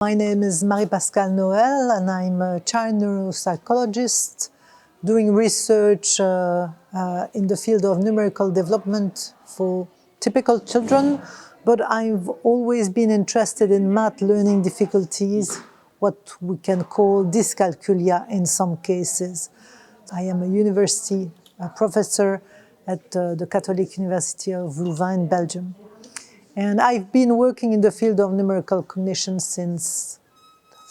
My name is Marie-Pascal Noël, and I'm a child neuropsychologist doing research in the field of numerical development for typical children, but I've always been interested in math learning difficulties, what we can call dyskalkulia in some cases. I am a university professor at the Catholic University of Louvain in Belgium. And I've been working in the field of numerical cognition since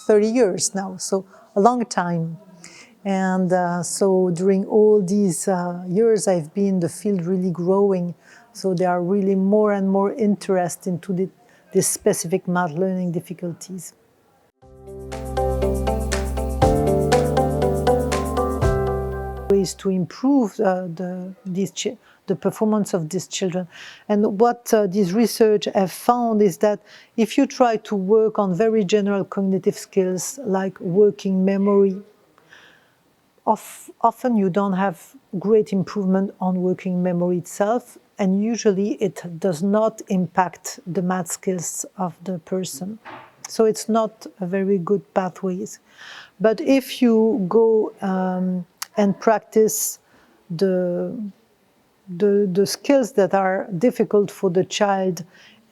30 years now, so a long time. And so during all these years, I've been the field really growing. So there are really more and more interest into these specific math learning difficulties. Ways to improve the performance of these children. And what this research have found is that if you try to work on very general cognitive skills like working memory, often you don't have great improvement on working memory itself, and usually it does not impact the math skills of the person. So it's not a very good pathways. But if you go and practice the skills that are difficult for the child,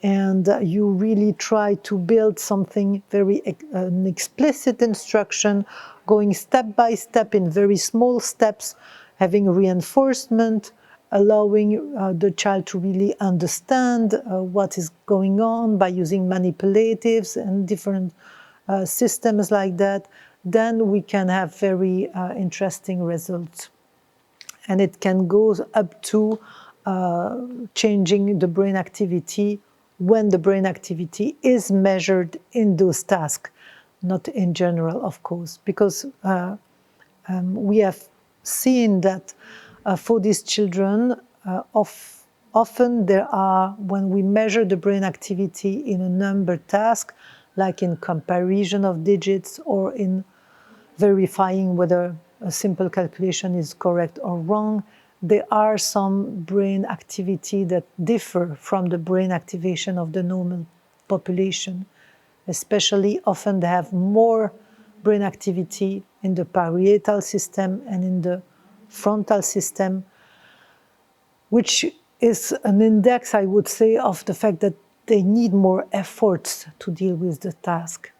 and you really try to build something very an explicit instruction, going step by step in very small steps, having reinforcement, allowing the child to really understand what is going on by using manipulatives and different systems like that, then we can have very interesting results. And it can go up to changing the brain activity when the brain activity is measured in those tasks, not in general, of course, because we have seen that for these children, often there are, when we measure the brain activity in a number task, like in comparison of digits or in verifying whether a simple calculation is correct or wrong, there are some brain activity that differ from the brain activation of the normal population. Especially often they have more brain activity in the parietal system and in the frontal system, which is an index, I would say, of the fact that they need more efforts to deal with the task.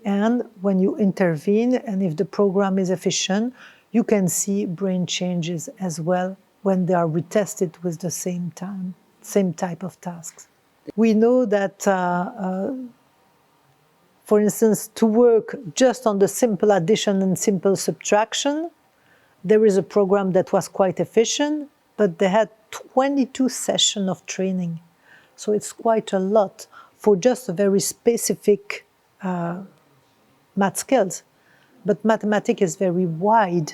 And when you intervene, and if the program is efficient, you can see brain changes as well when they are retested with the same type of tasks. We know that, for instance, to work just on the simple addition and simple subtraction, there is a program that was quite efficient, but they had 22 sessions of training. So it's quite a lot for just a very specific math skills. But mathematics is very wide.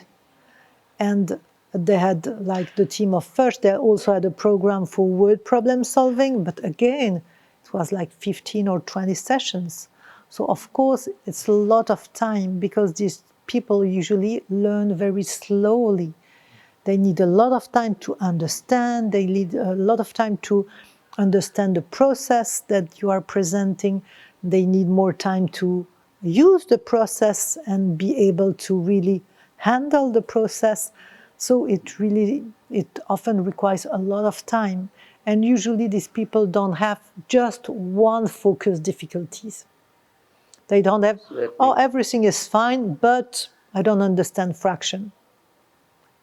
And they had, like the team of first, they also had a program for word problem solving, but again, it was like 15 or 20 sessions. So of course, it's a lot of time because these people usually learn very slowly. They need a lot of time to understand, they need a lot of time to understand the process that you are presenting, they need more time to use the process and be able to really handle the process. So it often requires a lot of time. And usually these people don't have just one focus difficulties. They don't have, oh, everything is fine, but I don't understand fraction.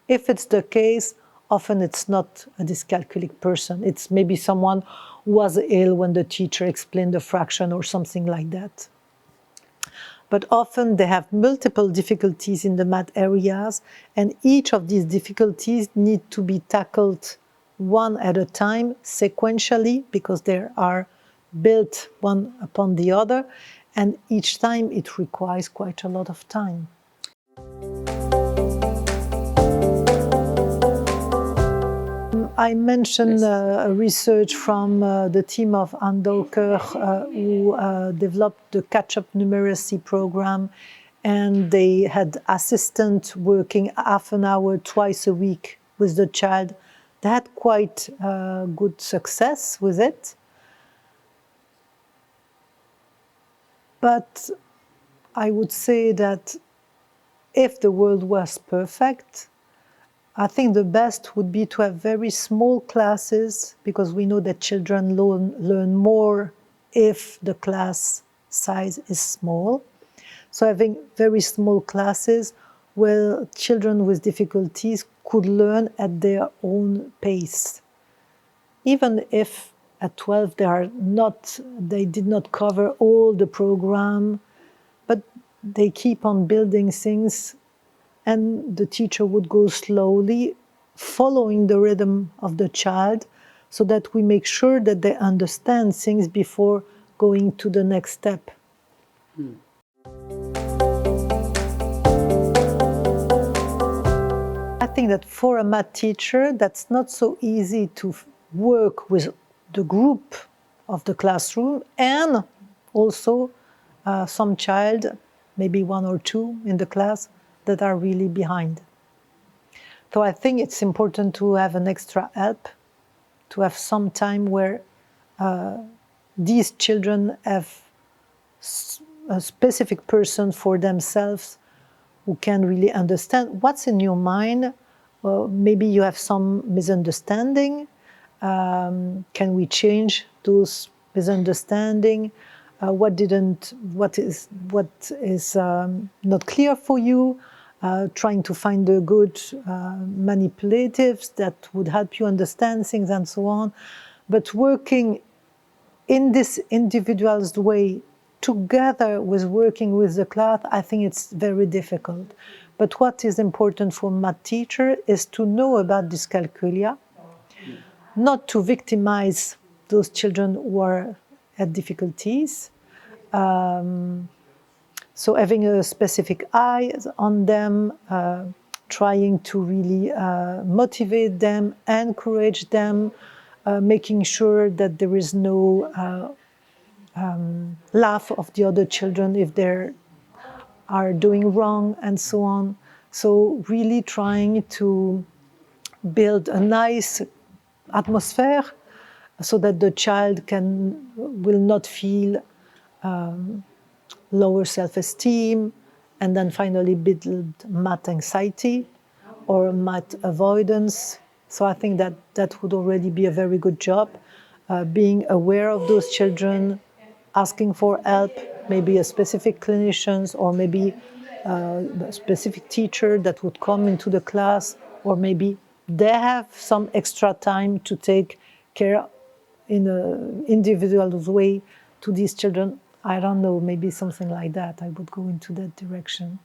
If it's the case, often it's not a dyskalkulic person. It's maybe someone who was ill when the teacher explained the fraction or something like that. But often they have multiple difficulties in the math areas, and each of these difficulties need to be tackled one at a time, sequentially, because they are built one upon the other, and each time it requires quite a lot of time. I mentioned research from the team of Andauker who developed the catch-up numeracy program, and they had assistants working half an hour twice a week with the child. They had quite good success with it. But I would say that if the world was perfect, I think the best would be to have very small classes, because we know that children learn more if the class size is small. So having very small classes where children with difficulties could learn at their own pace. Even if at 12 they did not cover all the program, but they keep on building things, and the teacher would go slowly, following the rhythm of the child, so that we make sure that they understand things before going to the next step. I think that for a math teacher, that's not so easy to work with the group of the classroom, and also some child, maybe one or two in the class, that are really behind. So I think it's important to have an extra help, to have some time where these children have a specific person for themselves who can really understand what's in your mind. Maybe you have some misunderstanding. Can we change those misunderstanding? What is not clear for you? Trying to find the good manipulatives that would help you understand things and so on. But working in this individual's way, together with working with the class, I think it's very difficult. But what is important for math teacher is to know about dyscalculia, not to victimize those children who are at difficulties. So having a specific eye on them, trying to really motivate them, encourage them, making sure that there is no laugh of the other children if they are doing wrong and so on. So really trying to build a nice atmosphere so that the child will not feel lower self-esteem, and then finally build math anxiety or math avoidance. So I think that would already be a very good job, being aware of those children, asking for help, maybe a specific clinician or maybe a specific teacher that would come into the class, or maybe they have some extra time to take care in an individual way to these children. I don't know, maybe something like that. I would go into that direction.